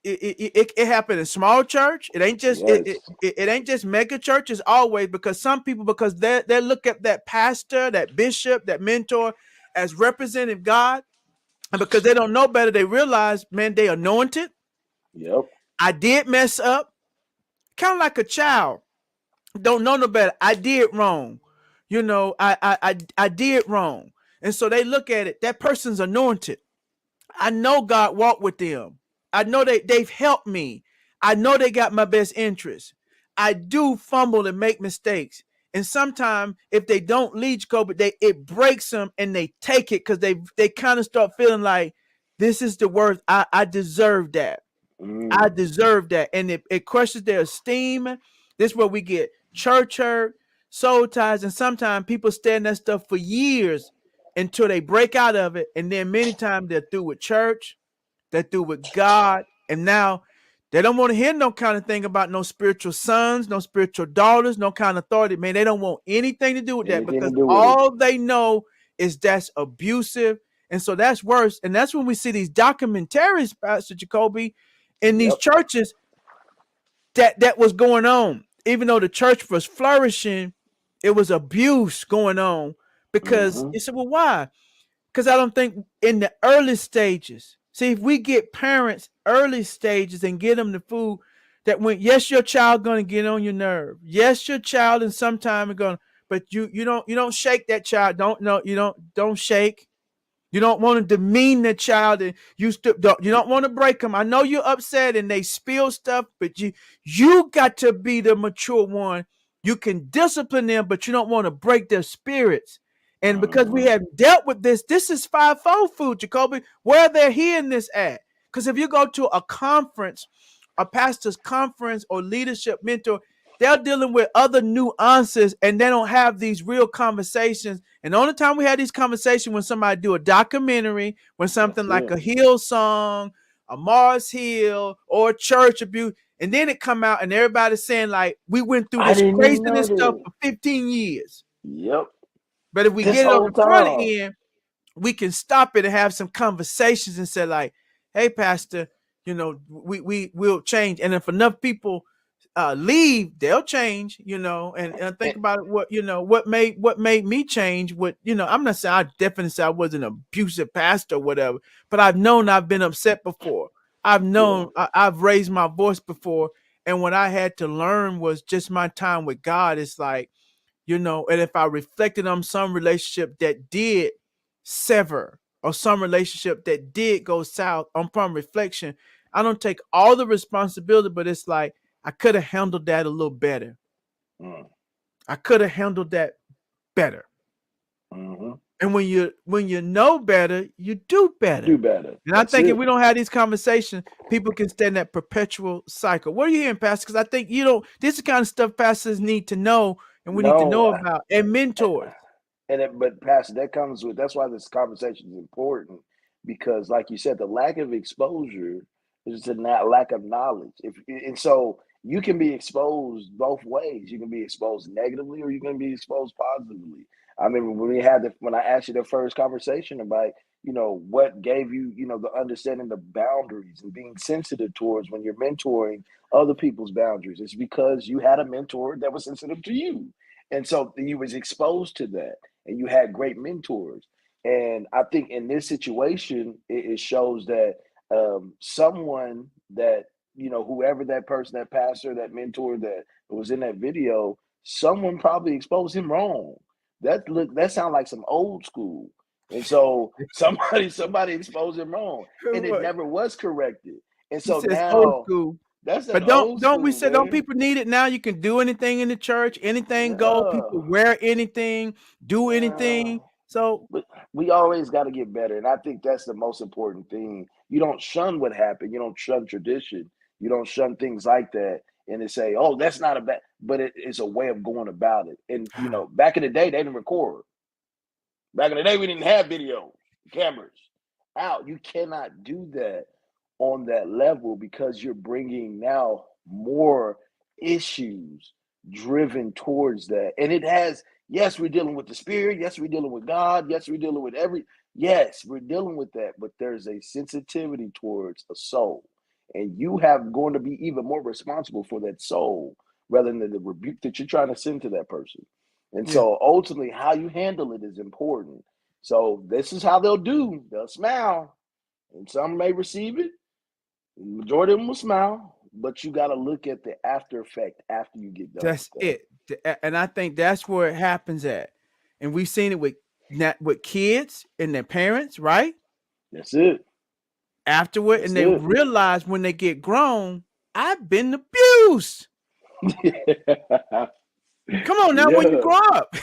it happened in small church. It ain't just yes. it ain't just mega churches always, because some people, because they look at that pastor, that bishop, that mentor as representing God, and because they don't know better, they realize, man, they anointed. Yep. I did mess up, kind of like a child. Don't know no better. I did wrong. I did wrong. And so they look at it, that person's anointed. I know God walked with them. I know they've helped me. I know they got my best interest. I do fumble and make mistakes. And sometimes if they don't lead Kobe, it breaks them and they take it because they kind of start feeling like this is the worth. I deserve that. I Mm, deserve that. And it crushes their esteem. This is where we get church hurt, soul ties, and sometimes people stay in that stuff for years until they break out of it. And then many times they're through with church, they're through with God, and now they don't want to hear no kind of thing about no spiritual sons, no spiritual daughters, no kind of authority. Man, they don't want anything to do with that, anything to because do with it. all they know is that's abusive. And so that's worse. And that's when we see these documentaries, Pastor Jacoby, in these Yep. churches that was going on. Even though the church was flourishing, it was abuse going on. Because Hmm. you said, well, why? Because I don't think in the early stages, see, if we get parents early stages and get them the food that when, yes, your child gonna get on your nerve. Yes, your child in some time is gonna, but you don't shake that child. Don't shake. You don't want to demean the child, and you don't want to break them. I know you're upset and they spill stuff, but you got to be the mature one. You can discipline them, but you don't want to break their spirits. And because we have dealt with this is fivefold food, Jacoby. Where they're hearing this at? Because if you go to a conference, a pastor's conference or leadership mentor, they're dealing with other nuances and they don't have these real conversations. And the only time we had these conversations when somebody do a documentary, when something like a Hill song, a Mars Hill, or a church abuse, and then it come out and everybody's saying like, we went through this craziness stuff for 15 years. Yep. But if we get it on the front end, we can stop it and have some conversations and say like, hey, pastor, you know, we will change. And if enough people leave, they'll change, you know, and think about it, what made me change. I'm not saying, I definitely say I wasn't an abusive pastor or whatever, but I've known I've been upset before. I've known I've raised my voice before. And what I had to learn was just my time with God. It's like, and if I reflected on some relationship that did sever or some relationship that did go south upon reflection, I don't take all the responsibility, but it's like, I could have handled that a little better. I could have handled that better. And when you know better, you do better. And I think if we don't have these conversations, people can stay in that perpetual cycle. What are you hearing, Pastor? Because I think this is the kind of stuff pastors need to know, and we need to know about, and mentors. But Pastor, that's why this conversation is important, because like you said, the lack of exposure is the lack of knowledge. And so you can be exposed both ways. You can be exposed negatively, or you can be exposed positively. I remember when I asked you the first conversation about, what gave you, the understanding the boundaries and being sensitive towards when you're mentoring other people's boundaries. It's because you had a mentor that was sensitive to you. And so you was exposed to that, and you had great mentors. And I think in this situation, it shows that someone that, whoever that person, that pastor, that mentor that was in that video, someone probably exposed him wrong. That sounds like some old school. And so somebody exposed him wrong, and it never was corrected. And so now old school. But don't we say, don't people need it now? You can do anything in the church, anything go. People wear anything, do anything. So we always got to get better. And I think that's the most important thing. You don't shun what happened. You don't shun tradition. You don't shun things like that. And they say, oh, that's not a bad, but it's a way of going about it. And, back in the day, they didn't record. Back in the day, we didn't have video cameras out. You cannot do that on that level, because you're bringing now more issues driven towards that. And it has, yes, we're dealing with the spirit. Yes, we're dealing with God. Yes, we're dealing with yes, we're dealing with that. But there's a sensitivity towards a soul. And you have going to be even more responsible for that soul rather than the rebuke that you're trying to send to that person. And so ultimately, how you handle it is important. So this is how they'll do. They'll smile. And some may receive it. The majority of them will smile. But you got to look at the after effect after you get done. That's it. And I think that's where it happens at. And we've seen it with kids and their parents, right? That's it. Afterward, and they realize when they get grown, I've been abused. Come on now, when you grow up,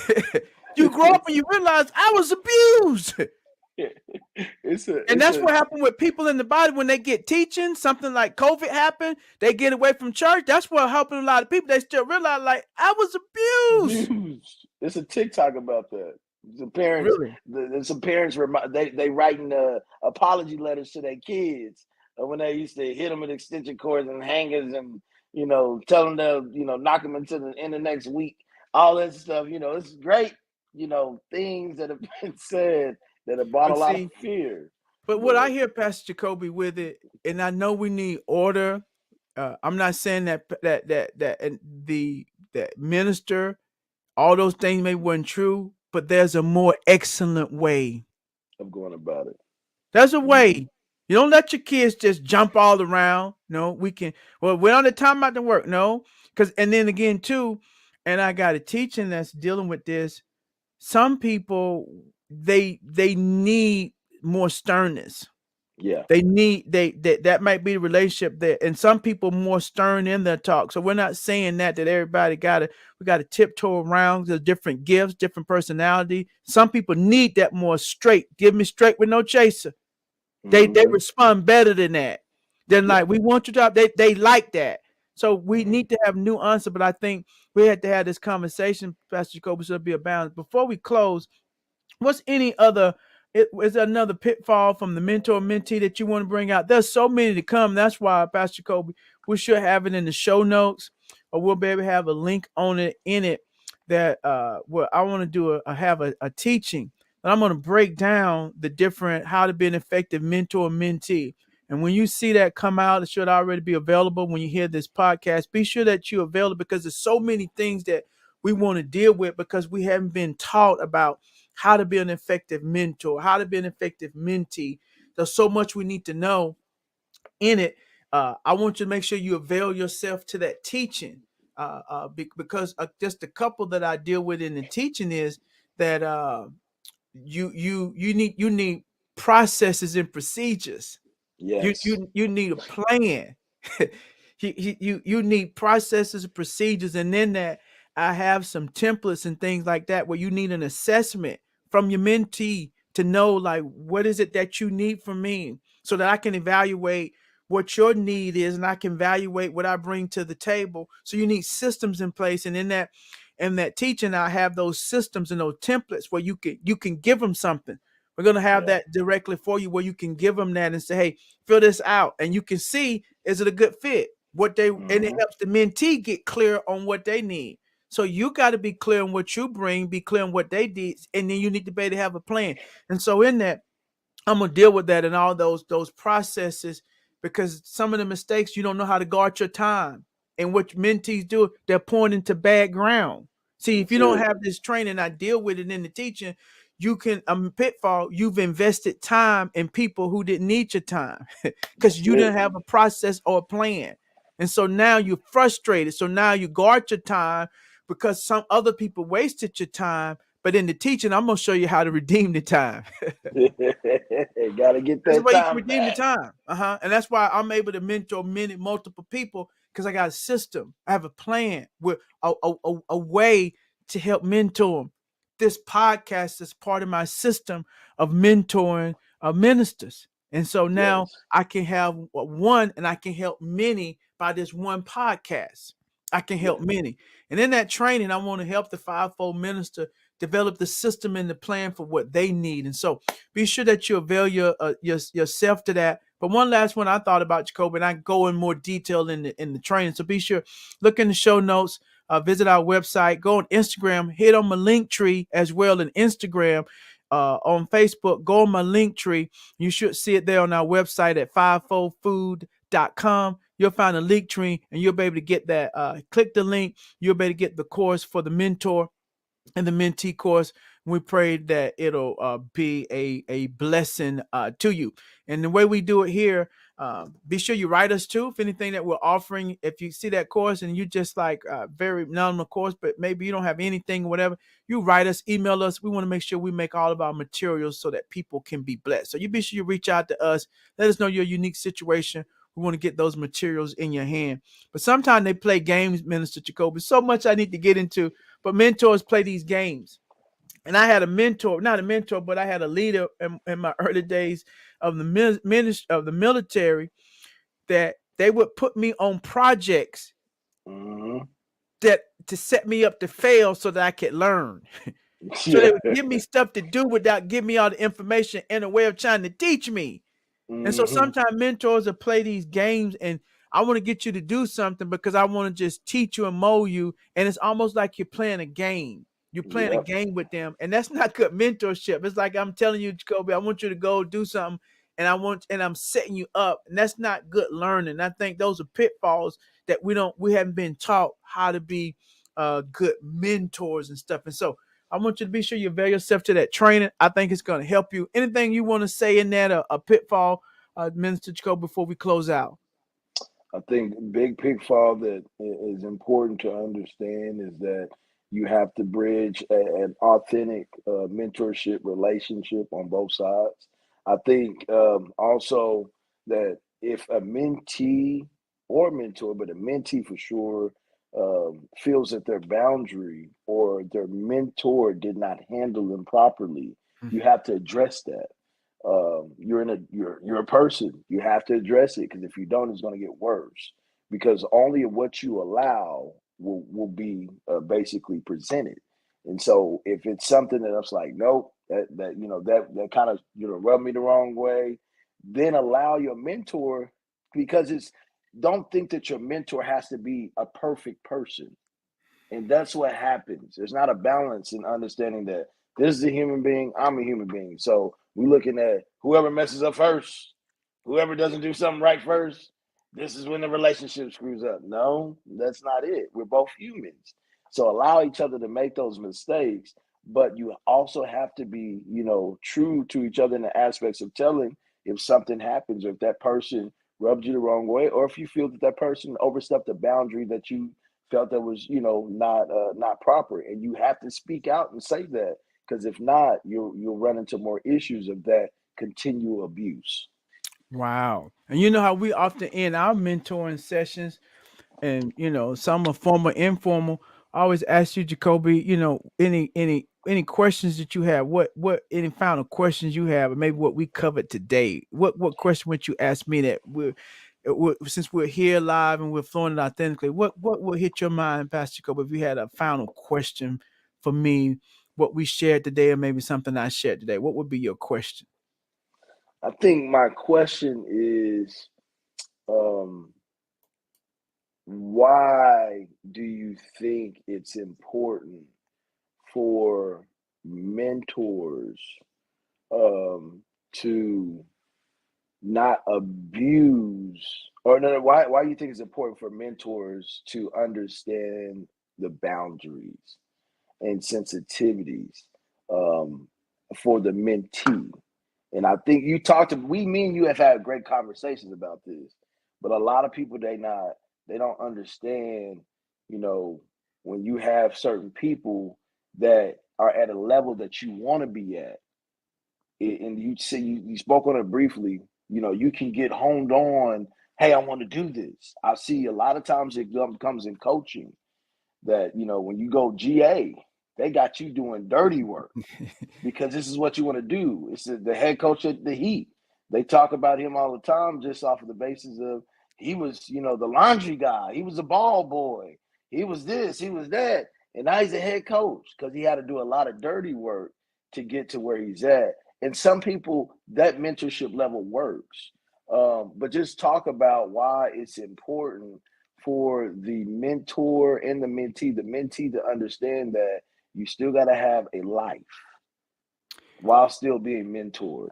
you grow up and you realize I was abused. And that's what happened with people in the body when they get teaching. Something like COVID happened, they get away from church. That's what helping a lot of people. They still realize, like, I was abused. There's a TikTok about that. Some parents, some parents they writing apology letters to their kids when they used to hit them with extension cords and hangers, and tell them to knock them into in the next week. All that stuff, it's great. Things that have been said that have brought a lot of fear. But what I hear, Pastor Jacoby, with it, and I know we need order. I'm not saying that minister, all those things maybe weren't true. But there's a more excellent way of going about it. There's a way. You don't let your kids just jump all around. No, we're on the time about the work. No, and then again too, and I got a teaching that's dealing with this. Some people, they need more sternness. Yeah. They need that might be the relationship there, and some people more stern in their talk. So we're not saying that everybody we gotta tiptoe around the different gifts, different personality. Some people need that more straight. Give me straight with no chaser. They respond better than that. Than like we want your job. They like that. So we need to have nuance. But I think we had to have this conversation, Pastor Jacoby, so it'll be a balance. Before we close, what's any other is there another pitfall from the mentor mentee that you want to bring out? There's so many to come. That's why, Pastor Kobe, we should have it in the show notes, or we'll be able to have a link on it in it that well, I want to do have a teaching, and I'm going to break down the different how to be an effective mentor mentee. And when you see that come out, it should already be available when you hear this podcast. Be sure that you avail it, because there's so many things that we want to deal with because we haven't been taught about how to be an effective mentor, how to be an effective mentee. There's so much we need to know in it. I want you to make sure you avail yourself to that teaching, because just a couple that I deal with in the teaching is that you need processes and procedures. Yes. You need a plan. You need processes and procedures, and then that I have some templates and things like that where you need an assessment from your mentee to know like what is it that you need from me, so that I can evaluate what your need is and I can evaluate what I bring to the table. So you need systems in place, and in that teaching I have those systems and those templates where you can give them something. We're going to have that directly for you where you can give them that and say, hey, fill this out. And you can see, is it a good fit? And it helps the mentee get clear on what they need. So you got to be clear on what you bring, be clear on what they did. And then you need to be able to have a plan. And so in that, I'm going to deal with that and all those processes, because some of the mistakes, you don't know how to guard your time. And what mentees do, they're pouring into bad ground. See, if you don't have this training, I deal with it in the teaching, you can pitfall. You've invested time in people who didn't need your time because you didn't have a process or a plan. And so now you're frustrated. So now you guard your time because some other people wasted your time. But in the teaching, I'm going to show you how to redeem the time. Gotta get That's the that way you can time redeem the back. time. And that's why I'm able to mentor multiple people, because I got a system. I have a plan with a way to help mentor them. This podcast is part of my system of mentoring ministers. And so now I can have one and I can help many by this one podcast. I can help many. And in that training, I want to help the fivefold minister develop the system and the plan for what they need. And so be sure that you avail yourself to that. But one last one I thought about, Jacoby, and I go in more detail in the training. So be sure, look in the show notes, visit our website, go on Instagram, hit on my link tree as well in Instagram, on Facebook, go on my link tree. You should see it there on our website at fivefoldfood.com. You'll find a link tree and you'll be able to get that. Click the link. You'll be able to get the course for the mentor and the mentee course. We pray that it'll be a blessing to you. And the way we do it here, be sure you write us too. If anything that we're offering, if you see that course and you just like very nominal course, but maybe you don't have anything, whatever, you write us, email us. We want to make sure we make all of our materials so that people can be blessed. So you be sure you reach out to us. Let us know your unique situation. We want to get those materials in your hand. But sometimes they play games, Minister Jacoby. So much I need to get into. But mentors play these games. And I had a mentor, not a mentor, but I had a leader in my early days of the military that they would put me on projects that to set me up to fail so that I could learn. So they would give me stuff to do without giving me all the information in a way of trying to teach me. And so sometimes mentors will play these games and I want to get you to do something because I want to just teach you and mold you. And it's almost like you're playing a game. You're playing a game with them. And that's not good mentorship. It's like I'm telling you, Jacoby, I want you to go do something and I'm setting you up. And that's not good learning. I think those are pitfalls that we haven't been taught how to be good mentors and stuff. And so I want you to be sure you avail yourself to that training. I think it's going to help you. Anything you want to say in that, a pitfall, Minister Jacoby, before we close out? I think big pitfall that is important to understand is that you have to bridge an authentic mentorship relationship on both sides. I think also that if a mentee or mentor, but a mentee for sure, feels that their boundary or their mentor did not handle them properly, you have to address that. You're a person. You have to address it because if you don't, it's going to get worse. Because only what you allow will be basically presented. And so if it's something that I was like, nope, that kind of rubbed me the wrong way, then allow your mentor because it's don't think that your mentor has to be a perfect person. And that's what happens. There's not a balance in understanding that this is a human being, I'm a human being. So we're looking at whoever messes up first, whoever doesn't do something right first, this is when the relationship screws up. No, that's not it. We're both humans. So allow each other to make those mistakes, but you also have to be, true to each other in the aspects of telling if something happens or if that person rubbed you the wrong way, or if you feel that that person overstepped a boundary that you felt that was not proper, and you have to speak out and say that because if not you'll run into more issues of that continual abuse. Wow. And you know how we often end our mentoring sessions, and some are formal, informal. I always ask you, Jacoby, any questions that you have, what any final questions you have, or maybe what we covered today. What question would you ask me that since we're here live and we're flowing it authentically, what will hit your mind, Pastor Jacoby, if you had a final question for me, what we shared today, or maybe something I shared today? What would be your question? I think my question is, why do you think it's important for mentors to not abuse, or no, why do you think it's important for mentors to understand the boundaries and sensitivities um, for the mentee? And I think me and you have had great conversations about this, but a lot of people they don't understand, you know, when you have certain people that are at a level that you want to be at, and you say you spoke on it briefly, you can get honed on, hey, I want to do this. I see a lot of times it comes in coaching that, when you go GA, they got you doing dirty work because this is what you want to do. It's the head coach at the Heat. They talk about him all the time just off of the basis of he was, the laundry guy. He was a ball boy. He was this, he was that. And now he's a head coach because he had to do a lot of dirty work to get to where he's at. And some people, that mentorship level works. But just talk about why it's important for the mentor and the mentee to understand that you still got to have a life while still being mentored.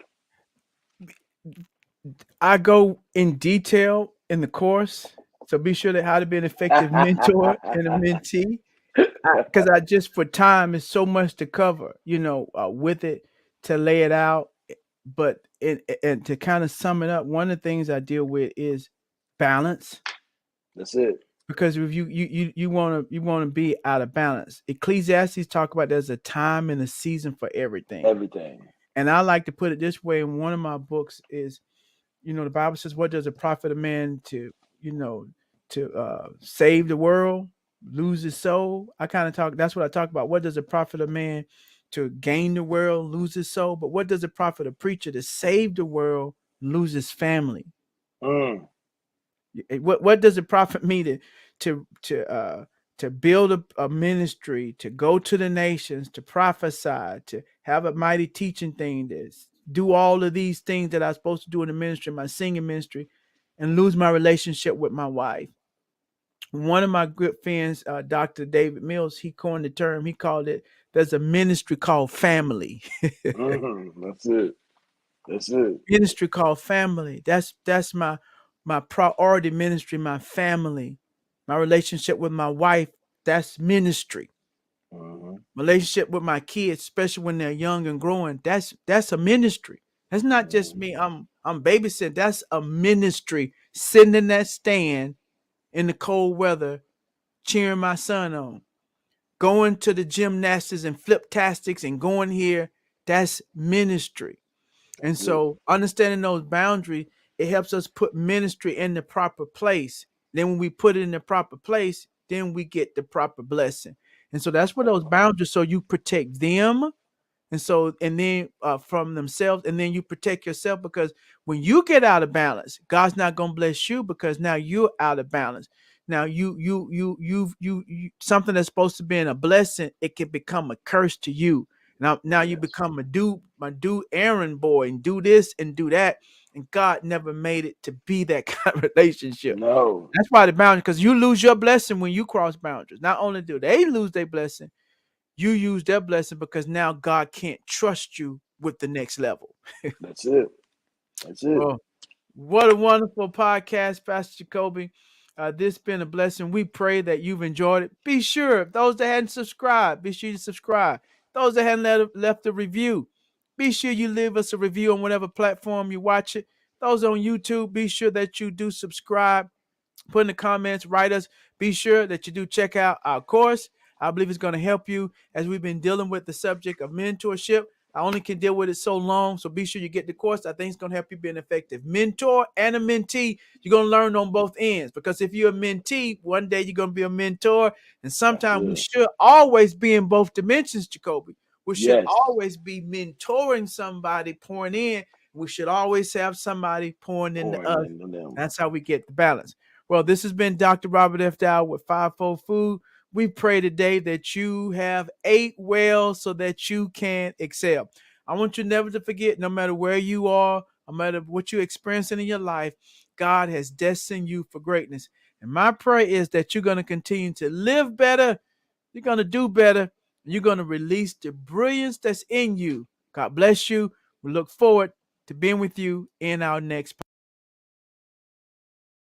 I go in detail in the course, so be sure that how to be an effective mentor and a mentee. Because I just for time is so much to cover, with it to lay it out. But and to kind of sum it up, one of the things I deal with is balance. That's it. Because if you want to be out of balance. Ecclesiastes talk about there's a time and a season for everything. Everything. And I like to put it this way in one of my books is, the Bible says, what does it profit a man to save the world, lose his soul? That's what I talk about. What does it profit a man to gain the world, lose his soul? But what does it profit a preacher to save the world, lose his family? What does it profit me to build a ministry, to go to the nations, to prophesy, to have a mighty teaching thing, to do all of these things that I'm supposed to do in the ministry, my singing ministry, and lose my relationship with my wife? One of my good friends, Dr. David Mills, he coined the term. He called it, there's a ministry called family. That's it. That's it. Ministry called family. That's my priority ministry, my family. My relationship with my wife, that's ministry. Relationship with my kids, especially when they're young and growing, that's a ministry. That's not just me. I'm babysitting. That's a ministry. Sitting in that stand in the cold weather, cheering my son on. Going to the gymnastics and flip-tastics and going here, that's ministry. And That's it. so understanding those boundaries, it helps us put ministry in the proper place. Then when we put it in the proper place, then we get the proper blessing. And so that's where those boundaries, so you protect them, and so and then from themselves, and then you protect yourself, because when you get out of balance, God's not going to bless you, because now you're out of balance. Now you something that's supposed to be a blessing, it can become a curse to you. Now you Yes. become my do errand boy and do this and do that, and God never made it to be that kind of relationship. No. That's why the boundary, because you lose your blessing when you cross boundaries. Not only do they lose their blessing, you use their blessing, because now God can't trust you with the next level. That's it. That's it. Well, what a wonderful podcast, Pastor Jacoby. This has been a blessing. We pray that you've enjoyed it. Be sure, those that hadn't subscribed, be sure you subscribe. Those that hadn't left a review, be sure you leave us a review on whatever platform you watch it. Those on YouTube, be sure that you do subscribe. Put in the comments, write us. Be sure that you do check out our course. I believe it's going to help you as we've been dealing with the subject of mentorship. I only can deal with it so long, so be sure you get the course. I think it's going to help you be an effective mentor and a mentee. You're going to learn on both ends, because if you're a mentee, one day you're going to be a mentor. And That's sometimes we it. should always be in both dimensions, Jacoby. We should Yes. always be mentoring somebody, pouring in. We should always have somebody pouring into Pouring us. into them. That's how we get the balance. Well, this has been Dr. Robert F. Dow with Fivefold Food. We pray today that you have ate well so that you can excel. I want you never to forget, no matter where you are, no matter what you're experiencing in your life, God has destined you for greatness. And my prayer is that you're going to continue to live better, you're going to do better, and you're going to release the brilliance that's in you. God bless you. We look forward to being with you in our next